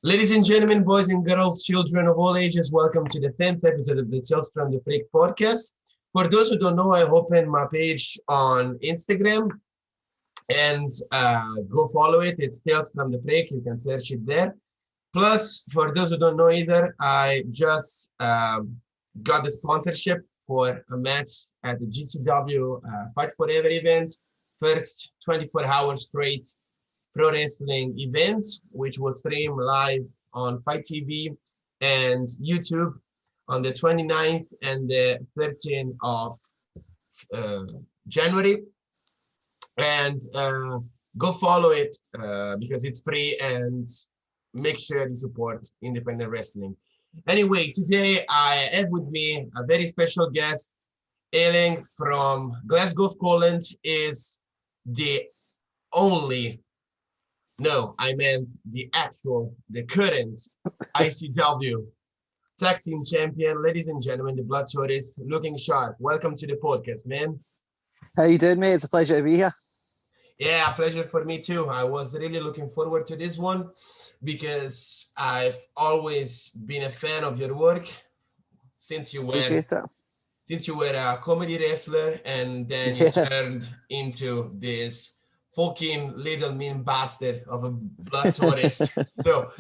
Ladies and gentlemen, boys and girls, children of all ages, welcome to the 10th episode of the Tales from the Freak podcast. For those who don't know, I opened my page on Instagram and go follow it. It's Tales from the Freak. You can search it there. Plus, for those who don't know either, I just got the sponsorship for a match at the GCW Fight Forever event. First 24 hours straight pro wrestling event, which will stream live on Fight TV and YouTube on the 29th and the 13th of uh, January. And go follow it because it's free, and make sure you support independent wrestling. Anyway, today I have with me a very special guest hailing from Glasgow, Scotland, is the only no, I meant the current ICW tag team champion. Ladies and gentlemen, the Blood Tourist, looking sharp. Welcome to the podcast, man. How you doing, mate? It's a pleasure to be here. Yeah, pleasure for me too. I was really looking forward to this one because I've always been a fan of your work since you were Appreciate it. since you were a comedy wrestler and then you Yeah, turned into this fucking little mean bastard of a blood tourist. So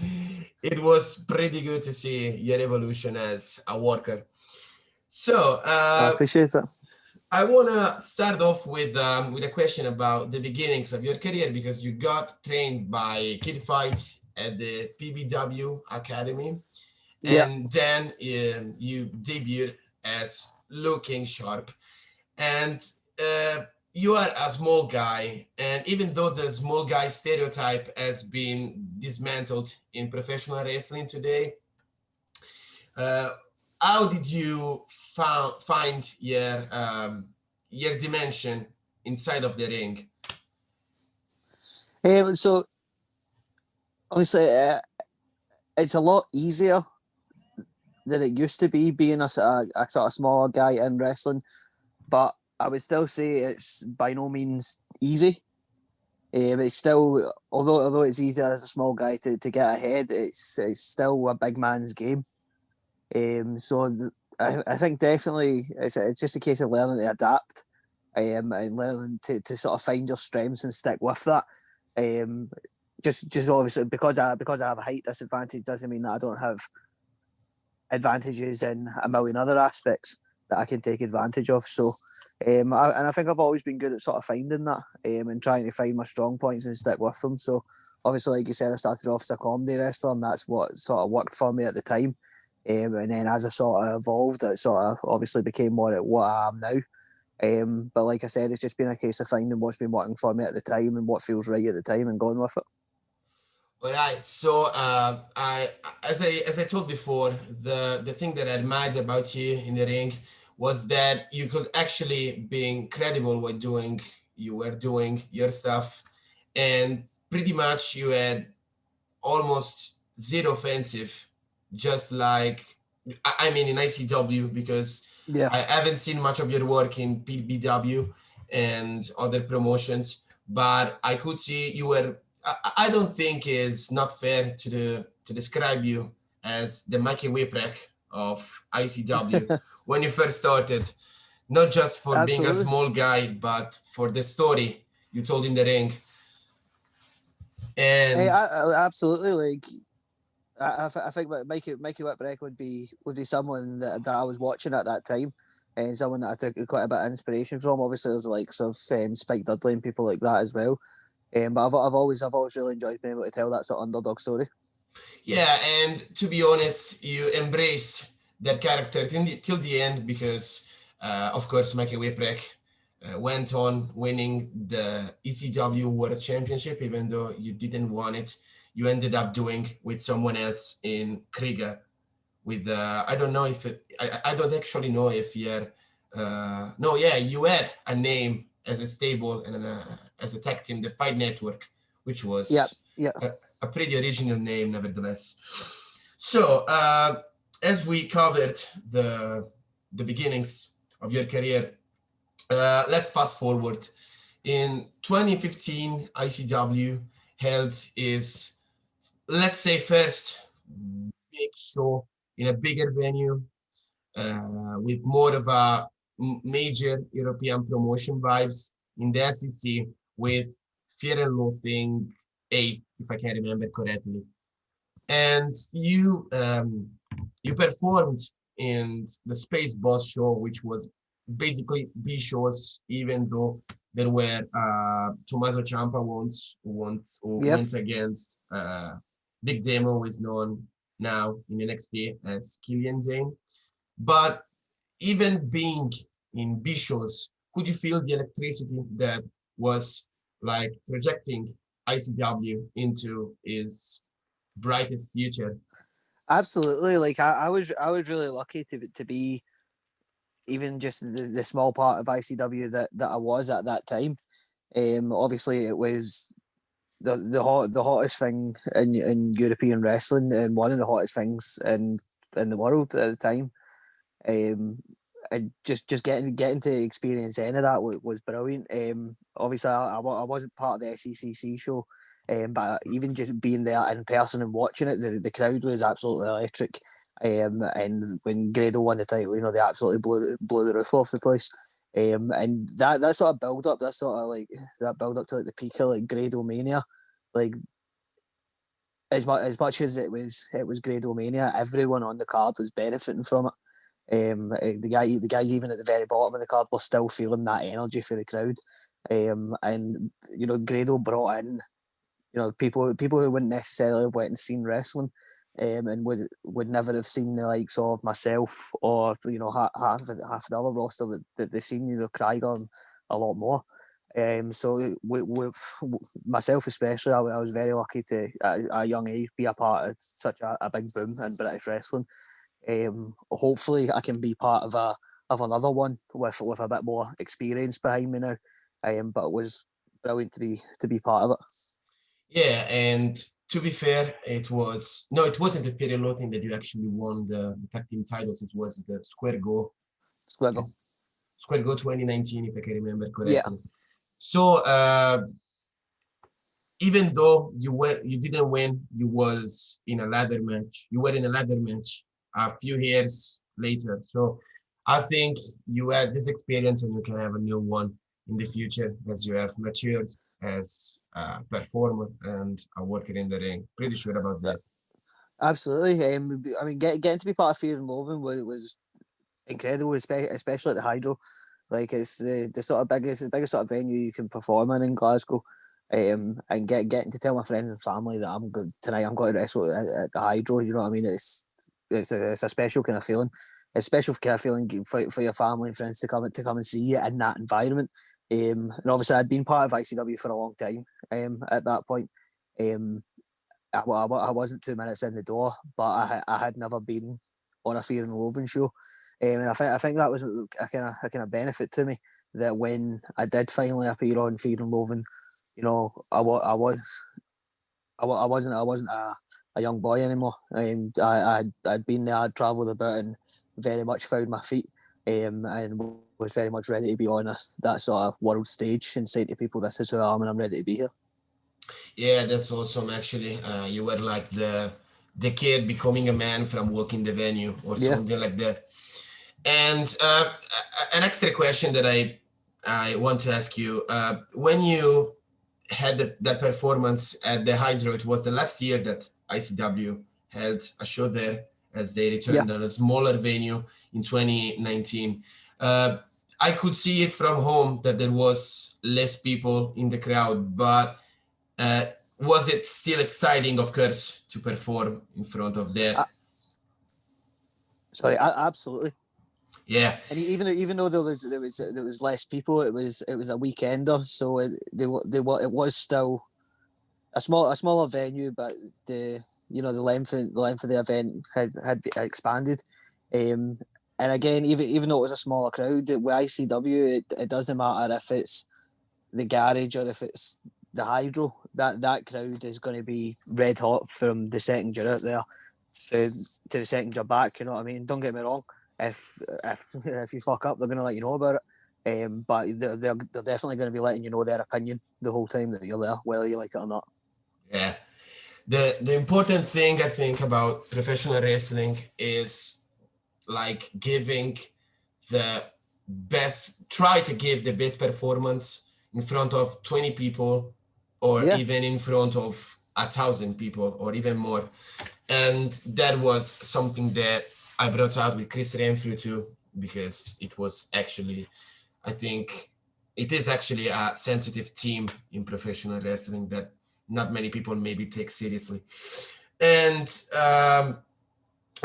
it was pretty good to see your evolution as a worker. So I appreciate it. I want to start off with a question about the beginnings of your career because you got trained by Kid Fight at the PBW Academy, Yeah. and then you debuted as Looking Sharp, and you are a small guy, and even though the small guy stereotype has been dismantled in professional wrestling today, uh, how did you find your dimension inside of the ring? So obviously, it's a lot easier than it used to be being a sort of smaller guy in wrestling, but I would still say it's by no means easy. It's still, although it's easier as a small guy to get ahead, it's still a big man's game. I think definitely it's just a case of learning to adapt, and learning to sort of find your strengths and stick with that. Um, just obviously because I have a height disadvantage doesn't mean that I don't have advantages in a million other aspects that I can take advantage of. So, and I think I've always been good at sort of finding that, and trying to find my strong points and stick with them. So, obviously, like you said, I started off as a comedy wrestler, and that's what sort of worked for me at the time. And then as I sort of evolved, it sort of obviously became more at what I am now. But like I said, it's just been a case of finding what's been working for me at the time and what feels right at the time and going with it. All right. So as I told before, the thing that I admired about you in the ring was that you could actually be incredible with doing you were doing your stuff, and pretty much you had almost zero offensive, just like I mean in ICW, because Yeah, I haven't seen much of your work in PBW and other promotions, but I could see you were. I don't think it's not fair to describe you as the Mikey Whipwreck of ICW when you first started, not just for being a absolutely. small guy, but for the story you told in the ring. And Absolutely. Like I think Mikey Whipwreck would be someone that I was watching at that time, and someone that I took quite a bit of inspiration from. Obviously, there's the likes of Spike Dudley and people like that as well. But I've always really enjoyed being able to tell that sort of underdog story. yeah, and to be honest, you embraced that character till the end because, of course, Mikey Whipwreck went on winning the ECW World Championship, even though you didn't want it. You ended up doing with someone else in Krieger. With I don't know if I don't actually know if you're no, yeah, you had a name as a stable and as a tag team, the Fight Network, which Yeah, was yeah. a pretty original name nevertheless. So as we covered the beginnings of your career, let's fast forward. In 2015, ICW held its let's say first big show in a bigger venue with more of a major European promotion vibes in the SEC with Fear and Loathing 8, if I can remember correctly. And you performed in the Space Boss show, which was basically B shows, even though there were Tommaso Ciampa Yep. went against Big Demo, who is known now in NXT as Killian Dane. But even being in B shows, could you feel the electricity that was like projecting ICW into his brightest future? Absolutely. Like I was really lucky to be even just the small part of ICW that I was at that time. Obviously, it was the hottest thing in European wrestling and one of the hottest things in the world at the time. Um, and just getting to experience any of that was brilliant. Obviously, I wasn't part of the SECC show, but even just being there in person and watching it, the crowd was absolutely electric. And when Grado won the title, they absolutely blew the roof off the place. And that sort of build up, that build up to like the peak of like Grado Mania, like as much as it was Grado Mania, everyone on the card was benefiting from it. The guys even at the very bottom of the card were still feeling that energy for the crowd. And Grado brought in people who wouldn't necessarily have went and seen wrestling, and would never have seen the likes of myself or half of the other roster that they seen Krieger a lot more. So myself especially, I was very lucky to at a young age be a part of such a big boom in British wrestling. Hopefully, I can be part of another one with a bit more experience behind me now. But it was brilliant to be part of it. Yeah, and to be fair, it wasn't the Fear and Loathing that you actually won the tag team titles. It was the Squiggle. Square Go 2019, if I can remember Yeah. correctly. So even though you didn't win, you were in a ladder match a few years later. So I think you had this experience and you can have a new one in the future as you have matured as a performer and a worker in the ring. Pretty sure about that. Absolutely. I mean, getting to be part of Fear and Loathing was incredible, especially at the Hydro. Like it's the sort of biggest sort of venue you can perform in Glasgow. And getting to tell my friends and family that I'm good tonight. I'm going to wrestle at the Hydro. You know what I mean? It's a special kind of feeling. A special kind of feeling for your family and friends to come and see you in that environment. And obviously, I'd been part of ICW for a long time. At that point, I wasn't 2 minutes in the door, but I had never been on a Fear and Loathing show, and I think that was a kind of benefit to me, that when I did finally appear on Fear and Loathing, I wasn't a young boy anymore. I'd been there, I'd travelled about and very much found my feet, and was very much ready to be on that sort of world stage and say to people, this is who I am and I'm ready to be here. Yeah, that's awesome. Actually, you were like the kid becoming a man from walking the venue or Yeah. something like that. And an extra question that I want to ask you: when you had that performance at the Hydro, it was the last year that ICW held a show there, as they Yeah. returned on a smaller venue in 2019. Uh, I could see it from home that there was less people in the crowd, but uh, was it still exciting, of course, to perform in front of that? Sorry, absolutely. Yeah, And even though there was less people, it was a weekender, so it was still a smaller venue, but the length of the event had expanded. Um, and again, even though it was a smaller crowd with ICW, it doesn't matter if it's the garage or if it's the Hydro. That crowd is going to be red hot from the second you're out there to the second you're back. You know what I mean? Don't get me wrong. If you fuck up, they're going to let you know about it. But they're definitely going to be letting you know their opinion the whole time that you're there, whether you like it or not. yeah. The important thing I think about professional wrestling is like giving the best, try to give the best performance in front of 20 people, or Yeah, even in front of 1,000 people, or even more. And that was something that I brought out with Chris Renfrew too, because it was actually, I think it is actually a sensitive theme in professional wrestling that not many people maybe take seriously. And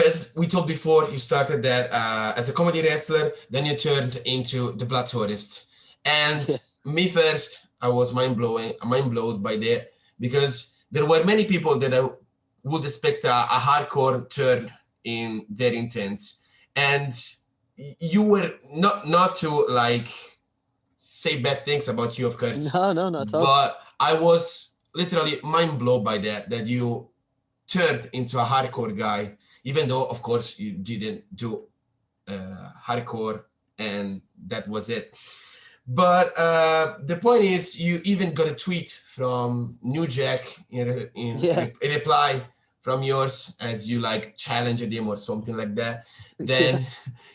as we told before, you started that as a comedy wrestler, then you turned into the Blood Tourist. And yeah, me first, I was mind blown by that, because there were many people that I would expect a hardcore turn in their intents, and you were not to like say bad things about you, of course, no, no, not at all. but I was literally mind blown by that you turned into a hardcore guy, even though, of course, you didn't do hardcore, and that was it. But the point is, you even got a tweet from New Jack Yeah, in reply from yours, as you like challenged him or something like that. yeah, Then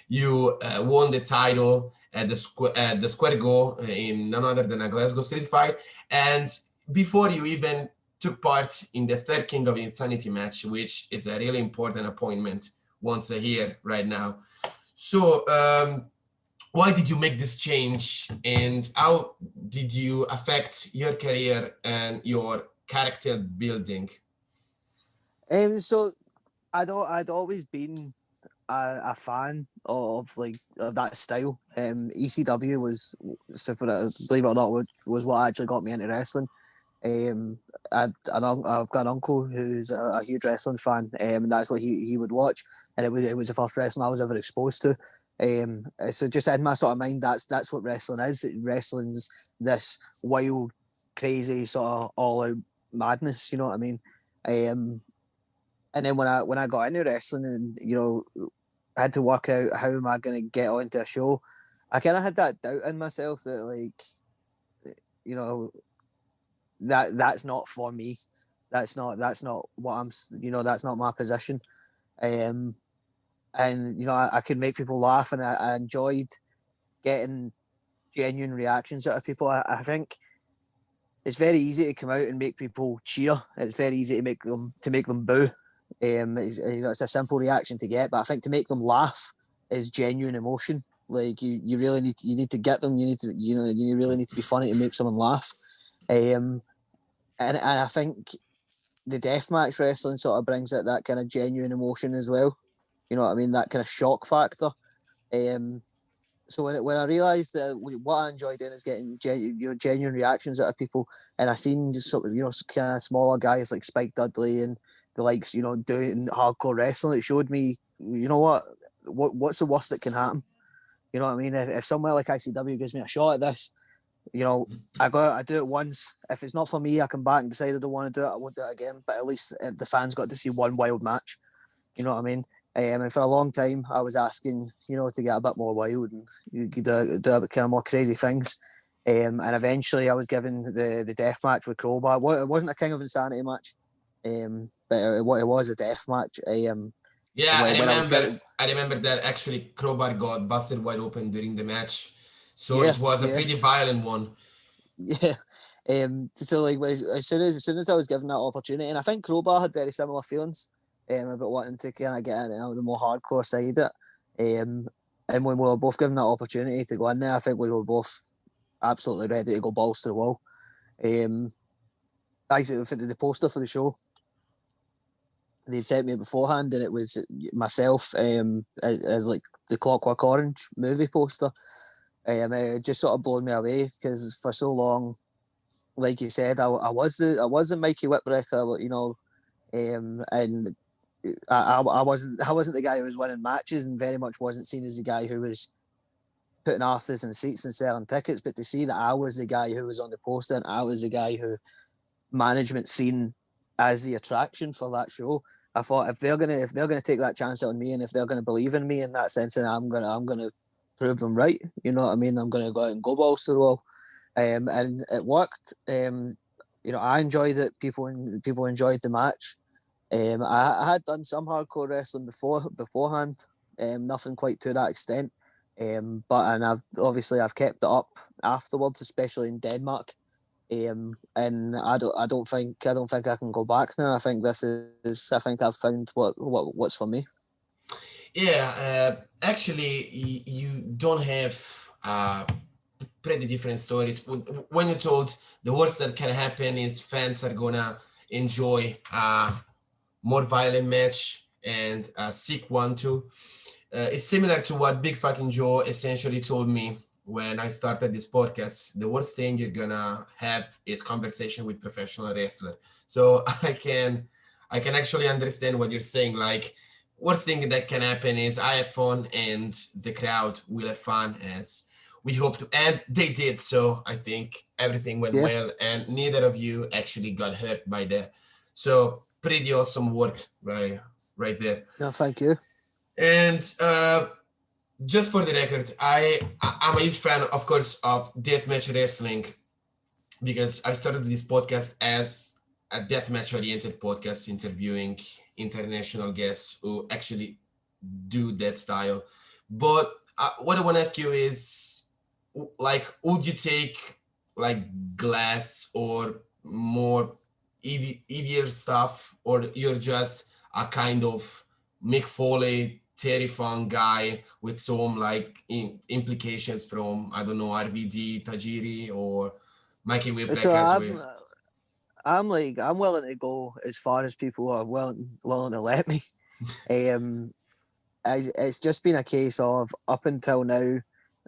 you won the title at the Square Go in none other than a Glasgow Street Fight, and before you even took part in the third King of Insanity match, which is a really important appointment once a year right now. So, why did you make this change, and how did you affect your career and your character building? so I'd always been a fan of like of that style. ECW was, so believe it or not, was what actually got me into wrestling. Um, I've got an uncle who's a huge wrestling fan, and that's what he would watch, and it was the first wrestling I was ever exposed to. So just in my sort of mind, that's what wrestling is. Wrestling's this wild, crazy sort of all out madness. You know what I mean? Um, and then when I got into wrestling, and I had to work out how am I going to get onto a show. I kind of had that doubt in myself that like you know that's not for me. That's not what I'm. That's not my position. Um, and I could make people laugh, and I enjoyed getting genuine reactions out of people. I think it's very easy to come out and make people cheer. It's very easy to make them boo. It's a simple reaction to get, but I think to make them laugh is genuine emotion. Like you really need to get them. You really need to be funny to make someone laugh. Um, and I think the deathmatch wrestling sort of brings out that kind of genuine emotion as well. You know what I mean? That kind of shock factor. Um, so when I realised that what I enjoy doing is getting genuine reactions out of people, and I seen just sort of kind of smaller guys like Spike Dudley and the likes doing hardcore wrestling, it showed me what's the worst that can happen. You know what I mean? If somewhere like ICW gives me a shot at this, I do it once. If it's not for me, I come back and decide I don't want to do it. I won't do it again. But at least the fans got to see one wild match. You know what I mean? And for a long time, I was asking, to get a bit more wild and you could do a bit kind of more crazy things. And eventually, I was given the death match with Crowbar. It wasn't a King of Insanity match, but it was a death match. Yeah, When I was given, I remember that actually Crowbar got busted wide open during the match, so yeah, it was a yeah, pretty violent one. yeah. So like as soon as I was given that opportunity, and I think Crowbar had very similar feelings about wanting to kind of get into the more hardcore side of it. And when we were both given that opportunity to go in there, I think we were both absolutely ready to go balls to the wall. Actually, for the poster for the show, they'd sent me beforehand, and it was myself as like the Clockwork Orange movie poster. It just sort of blown me away because for so long, like you said, I was the Mikey Whipwrecker, and I wasn't the guy who was winning matches, and very much wasn't seen as the guy who was putting asses in seats and selling tickets. But to see that I was the guy who was on the poster, and I was the guy who management seen as the attraction for that show, I thought if they're gonna take that chance on me, and if they're gonna believe in me in that sense, then I'm gonna prove them right. You know what I mean? I'm gonna go out and go balls to the wall. And it worked. I enjoyed it. People enjoyed the match. I had done some hardcore wrestling beforehand. Nothing quite to that extent. But I've kept it up afterwards, especially in Denmark. And I don't think I can go back now. I think I think I've found what's for me. Yeah, actually, you don't have pretty different stories. When you told the worst that can happen is fans are gonna enjoy a more violent match and a sick one too. It's similar to what Big Fucking Joe essentially told me when I started this podcast. The worst thing you're gonna have is conversation with professional wrestler. So I can actually understand what you're saying. Like, worst thing that can happen is I have fun and the crowd will have fun as we hope to, and they did. So I think everything went Yeah. well, and neither of you actually got hurt by that. So pretty awesome work, right there. No, thank you. And just for the record, I'm a huge fan, of course, of deathmatch wrestling because I started this podcast as a deathmatch oriented podcast interviewing international guests who actually do that style. But what I want to ask you is, like, would you take like glass or more heavier stuff, or you're just a kind of Mick Foley, Terry Funk guy with some like implications from, I don't know, RVD, Tajiri, or Mikey Whipwreck So as well? I'm willing to go as far as people are willing to let me. Um, it's just been a case of up until now,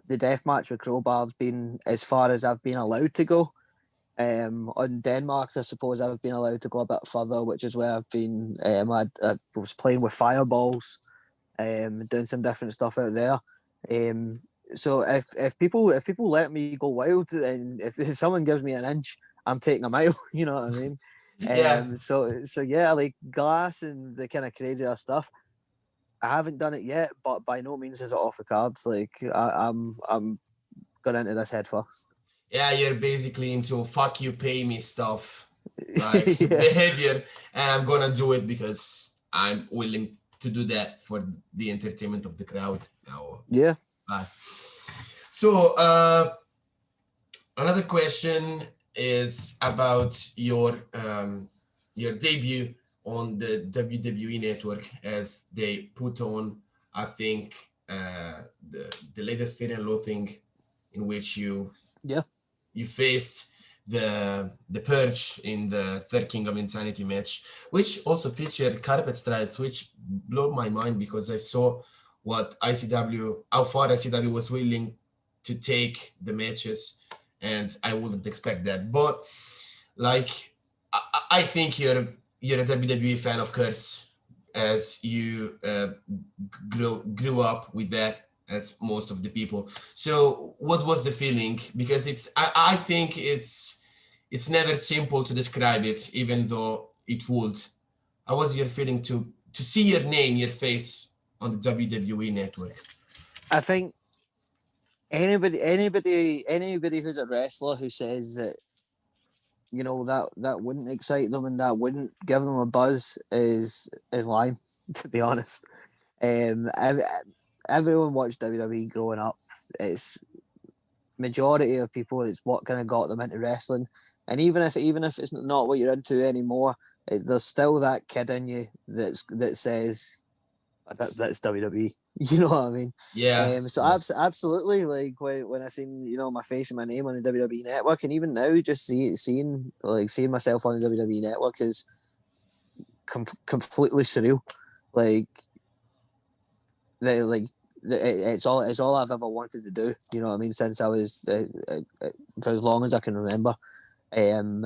the death match with Crowbar's been as far as I've been allowed to go. On Denmark, I suppose I've been allowed to go a bit further, which is where I've been. I was playing with fireballs, doing some different stuff out there. So if people let me go wild, and if someone gives me an inch, I'm taking a mile. You know what I mean? Yeah, So yeah, like glass and the kind of crazier stuff. I haven't done it yet, but by no means is it off the cards. Like I'm going into this head first. yeah, you're basically into fuck you, pay me stuff, like Yeah, behavior, and I'm gonna do it because I'm willing to do that for the entertainment of the crowd. Now, yeah. so another question is about your debut on the WWE network, as they put on, I think, the latest Fear and Loathing, in which Yeah. you faced the Purge in the Third King of Insanity match, which also featured carpet stripes, which blew my mind because I saw how far ICW was willing to take the matches, and I wouldn't expect that. But like, I think you're a WWE fan, of course, as you grew up with that, as most of the people. So what was the feeling? Because I think it's never simple to describe it, even though it would. How was your feeling to see your name, your face on the WWE network? I think anybody who's a wrestler who says that that wouldn't excite them and that wouldn't give them a buzz is lying. To be honest, ev- everyone watched WWE growing up. It's majority of people. It's what kind of got them into wrestling, and even if it's not what you're into anymore, there's still that kid in you that says that's WWE. You know what I mean? Yeah, So yeah. absolutely, like when I seen my face and my name on the WWE network, and even now just seeing myself on the WWE network is completely surreal. Like like it's all I've ever wanted to do. You know what I mean? Since I was for as long as I can remember. And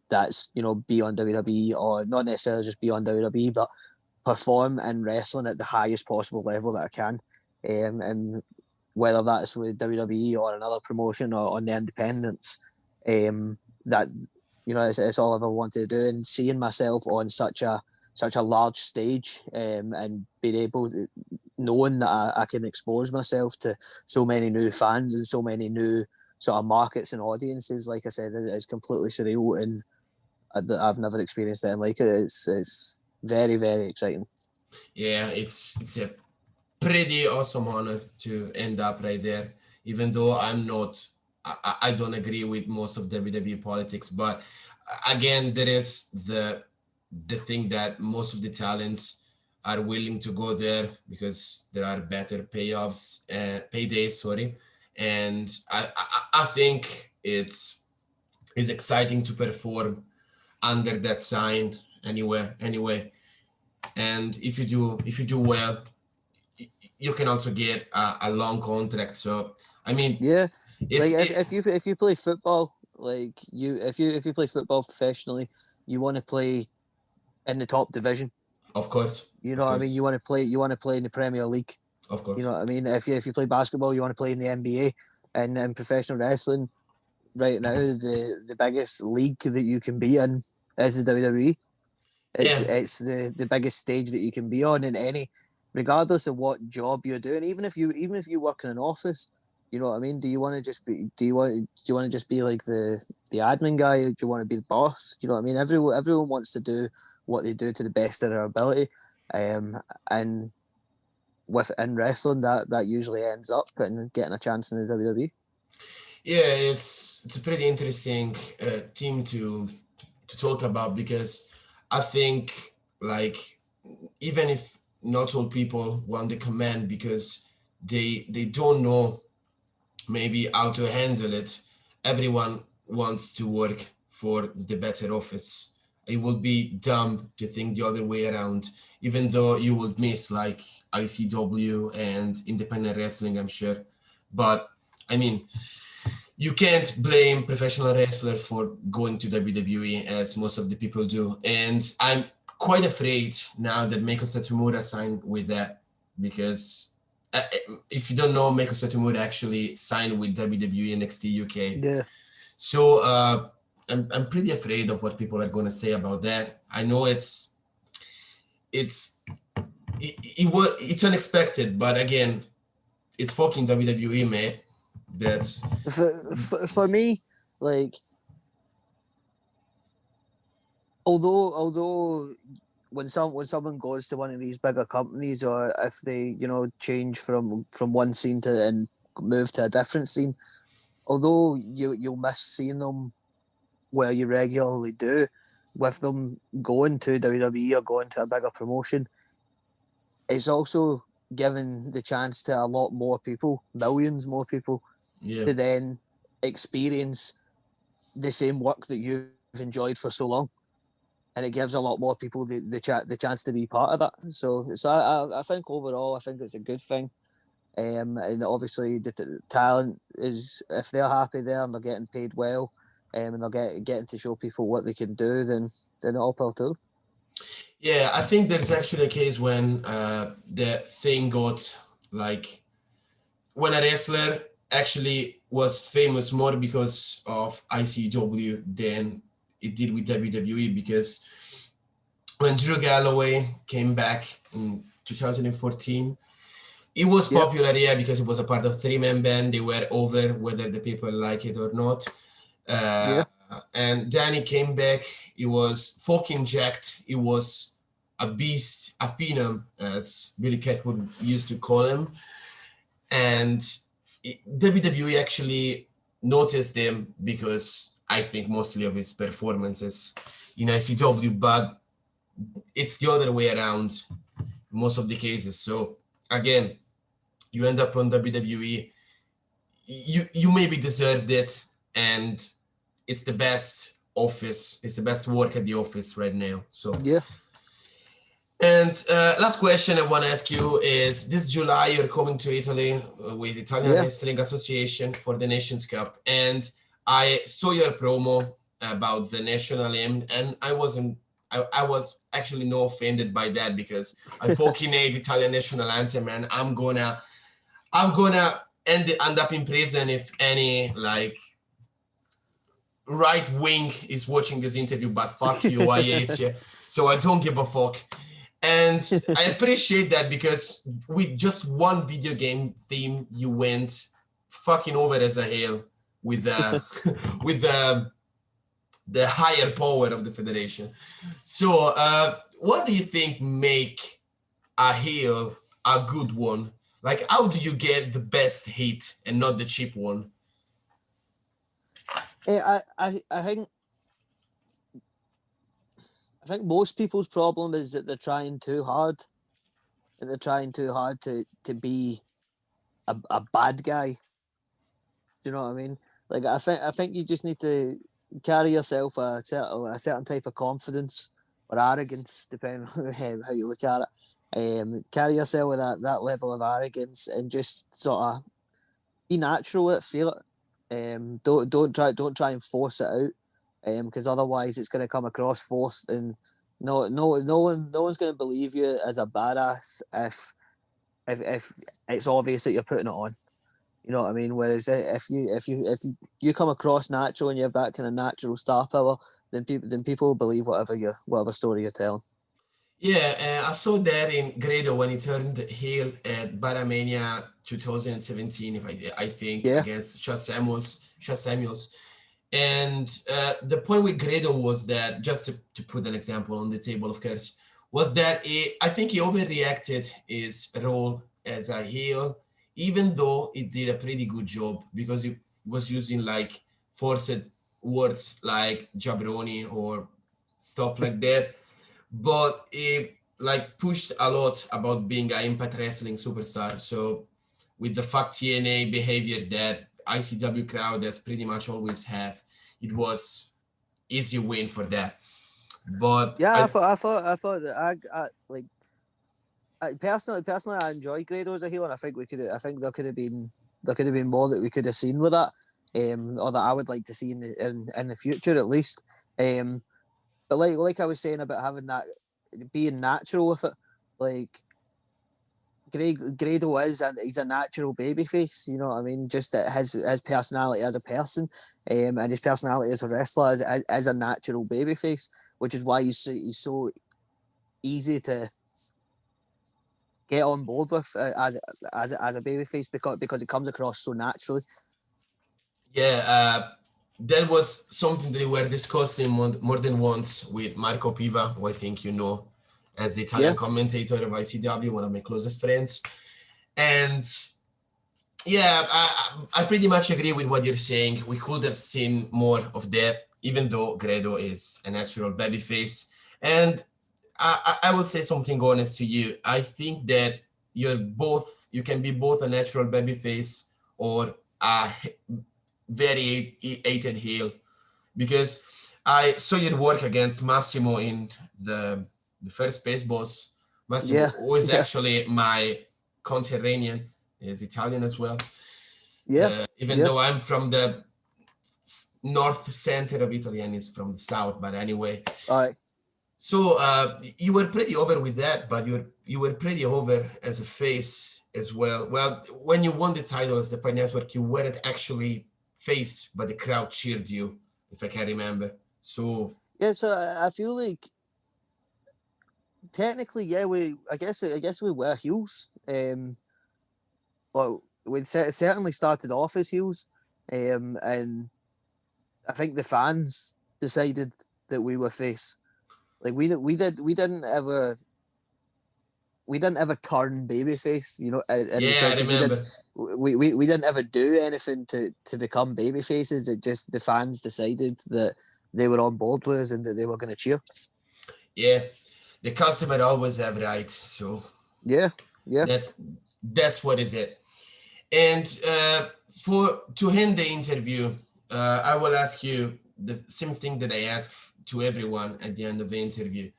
that's be on WWE, or not necessarily just be on WWE, but perform in wrestling at the highest possible level that I can. And whether that's with WWE or another promotion or on the independents, that it's all I've ever wanted to do. And seeing myself on such a large stage, and being able to, knowing that I can expose myself to so many new fans and so many new sort of markets and audiences, like I said, it's completely surreal, and I've never experienced anything like it. It's very, very exciting. Yeah, it's a pretty awesome honor to end up right there, even though I don't agree with most of WWE politics, but again, there is the thing that most of the talents are willing to go there because there are better paydays, sorry. And I think it's exciting to perform under that sign anyway. And if you do well, you can also get a long contract. So I mean, Yeah, like it's it, if you play football, like if you play football professionally, you want to play in the top division. of course, You know of what I mean? course, You want to play in the Premier League. of You course. know what I mean? If you play basketball, you want to play in the NBA. And in professional wrestling, right now, the biggest league that you can be in is the WWE. Yeah, It's the biggest stage that you can be on in any, regardless of what job you're doing. Even if you work in an office, you know what I mean. Do you want to just be like the admin guy? Do you want to be the boss? You know what I mean. Everyone wants to do what they do to the best of their ability, and with in wrestling that usually ends up getting a chance in the WWE. yeah, it's a pretty interesting team to talk about because I think like even if not all people want the command because they don't know maybe how to handle it. Everyone wants to work for the better office. It would be dumb to think the other way around, even though you would miss like ICW and independent wrestling, I'm sure. But I mean, you can't blame professional wrestler for going to WWE as most of the people do. And I'm quite afraid now that Meiko Satomura signed with that because if you don't know, Meiko Satomura actually signed with WWE NXT UK. Yeah. So I'm pretty afraid of what people are going to say about that. I know it's it's unexpected, but again, it's fucking WWE, man. That's For me, like although when someone goes to one of these bigger companies, or if they change from one scene to and move to a different scene, although you'll miss seeing them where you regularly do, with them going to WWE or going to a bigger promotion, it's also given the chance to a lot more people, millions more people, yeah. to then experience the same work that you've enjoyed for so long, and it gives a lot more people the chance to be part of that. So I think overall, I think it's a good thing. And obviously the talent is, if they're happy there and they're getting paid well, and they're getting to show people what they can do, then all power to them. Yeah, I think there's actually a case when the thing got like when a wrestler actually was famous more because of ICW than it did with WWE. Because when Drew Galloway came back in 2014, it was Yep. popular, yeah, because it was a part of three-man band. They were over whether the people like it or not. Uh, Yeah. and Danny came back. He was fucking jacked. He was a beast, a phenom, as Billy Catwood used to call him. And WWE actually noticed him because I think mostly of his performances in ICW, but it's the other way around most of the cases. So again, you end up on WWE, you maybe deserved it, and it's the best office, it's the best work at the office right now. So Yeah. and last question I want to ask you is, this July you're coming to Italy with Italian Yeah. Wrestling Association for the Nations Cup, and I saw your promo about the national hymn, and I was actually no offended by that because I fucking hate Italian national anthem, and I'm gonna end up in prison if any like right wing is watching this interview, but fuck you, I hate you. So I don't give a fuck. And I appreciate that because with just one video game theme, you went fucking over as a hell. with the with the higher power of the federation. So, what do you think make a heel a good one? Like, how do you get the best hit and not the cheap one? I think most people's problem is that they're trying too hard. And they're trying too hard to be a bad guy. Do you know what I mean? Like I think you just need to carry yourself a certain type of confidence or arrogance, depending on how you look at it. Carry yourself with that level of arrogance and just sort of be natural with it, feel it. Don't try and force it out, because otherwise it's going to come across forced, and no one's going to believe you as a badass if it's obvious that you're putting it on. You know what I mean? Whereas if you come across natural and you have that kind of natural star power, then people will believe whatever story you're telling. Yeah, I saw that in Grado when he turned heel at Baramania 2017, if I think, Yeah. against Chad Samuels. And the point with Grado was that, just to put an example on the table, of course, was that I think he overreacted his role as a heel, even though he did a pretty good job, because he was using like forced words like jabroni or stuff like that. But he like pushed a lot about being an Impact Wrestling superstar. So with the fuck TNA behavior that ICW crowd has pretty much always have, it was easy win for that. But Yeah, I thought that I like personally I enjoy Grado as a heel, and I think there could have been more that we could have seen with that, or that I would like to see in the future at least. But like I was saying about having that, being natural with it, like Grado is, and he's a natural babyface. You know what I mean? Just that his personality as a person, and his personality as a wrestler is a natural babyface, which is why he's so easy to get on board with as a babyface, because it comes across so naturally. yeah, that was something they were discussing more than once with Marco Piva, who I think you know as the Italian commentator of ICW, one of my closest friends. And yeah, I pretty much agree with what you're saying. We could have seen more of that, even though Grado is a natural babyface. And I would say something honest to you. I think that you can be both a natural babyface or a very hated heel, because I saw your work against Massimo in the first Space Boss. Massimo, Yeah, who is yeah, actually my conterranean, is Italian as well. yeah, Even yeah. though I'm from the north center of Italy and he's from the south, but anyway. All right. So you were pretty over with that, but you were pretty over as a face as well. Well, when you won the title as the Fight Network, you weren't actually face, but the crowd cheered you, if I can remember. So Yeah, so I feel like technically, yeah, I guess we were heels. But we certainly started off as heels, and I think the fans decided that we were face. Like we didn't ever turn babyface, you know, in the yeah, I sense of remember. we didn't ever do anything to become baby faces. It just, the fans decided that they were on board with us and that they were going to cheer. Yeah, the customer always have right. So Yeah, yeah. that's what is it. And for to end the interview, I will ask you the same thing that I ask to everyone at the end of the interview.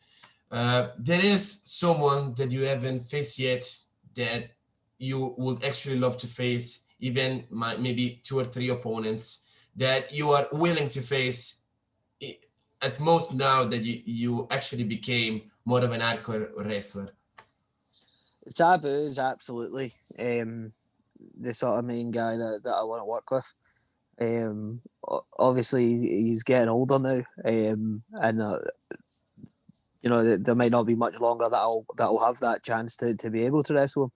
There is someone that you haven't faced yet that you would actually love to face, even maybe 2 or 3 opponents that you are willing to face at most now that you actually became more of an hardcore wrestler. Sabu is absolutely the sort of main guy that I want to work with. Obviously he's getting older now, and you know, there might not be much longer that I'll have that chance to be able to wrestle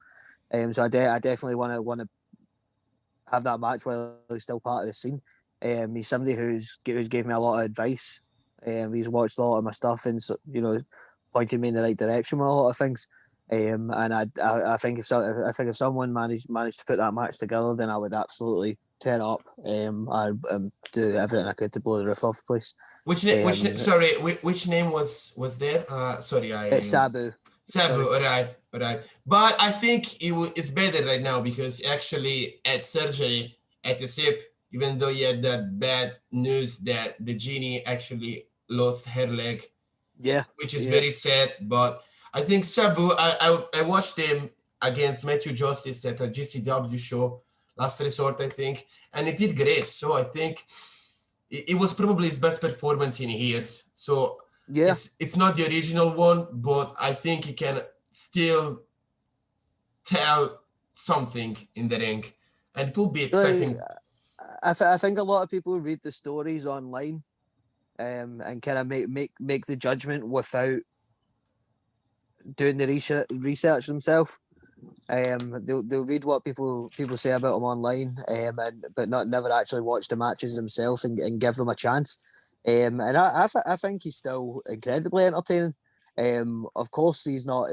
him. So I definitely want to have that match while he's still part of the scene. He's somebody who's gave me a lot of advice. He's watched a lot of my stuff and pointed me in the right direction with a lot of things. And I think if someone managed to put that match together, then I would absolutely tear up. I'd do everything I could to blow the roof off the place. Which name was there? It's Sabu. Sabu, all right. But I think it's better right now because actually at surgery at his hip, even though he had that bad news that the genie actually lost her leg, which is very sad. But I think Sabu, I watched him against Matthew Justice at a GCW show, Last Resort, I think, and he did great. So I think it was probably his best performance in years. So it's not the original one, but I think he can still tell something in the ring, and it will be exciting. I think a lot of people read the stories online, and kind of make the judgment without doing the research themselves. They'll read what people say about him online, but never actually watch the matches themselves and give them a chance. And I think he's still incredibly entertaining. Of course, he's not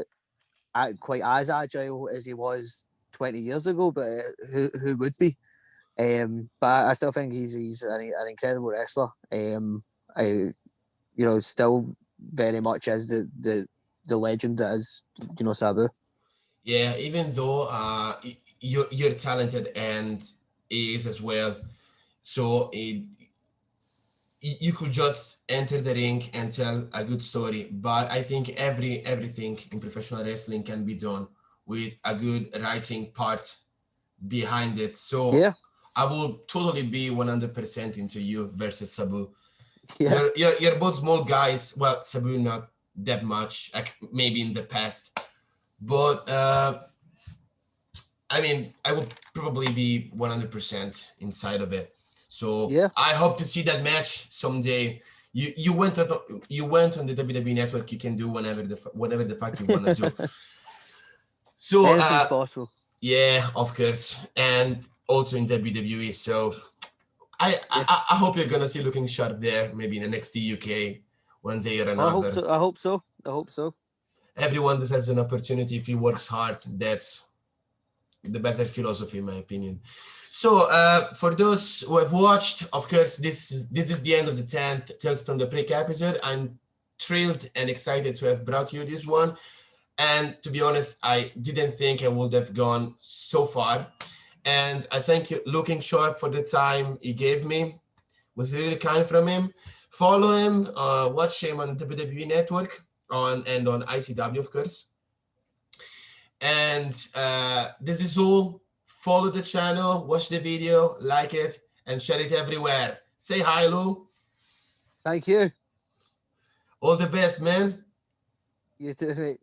quite as agile as he was 20 years ago, but who would be? But I still think he's an incredible wrestler. Still very much as the legend that is, Sabu. Yeah, even though you're talented and he is as well, so you could just enter the ring and tell a good story. But I think everything in professional wrestling can be done with a good writing part behind it. So I will totally be 100% into you versus Sabu. Yeah. You're both small guys. Well, Sabu not that much, maybe in the past. But I mean, I will probably be 100% inside of it. So I hope to see that match someday. You went on the WWE Network. You can do whatever the fuck you want to do. So anything's possible. Yeah, of course, and also in WWE. So I hope you're gonna see Looking Sharp there, maybe in NXT UK one day or another. I hope so. Everyone deserves an opportunity if he works hard. That's the better philosophy, in my opinion. So for those who have watched, of course, this is the end of the 10th Tales from the Prick episode. I'm thrilled and excited to have brought you this one. And to be honest, I didn't think I would have gone so far. And I thank you, Looking Sharp, for the time he gave me. It was really kind from him. Follow him, watch him on WWE Network, on ICW, of course. And this is all. Follow the channel, watch the video, like it, and share it everywhere. Say hi, Lou. Thank you. All the best, man. You too, mate.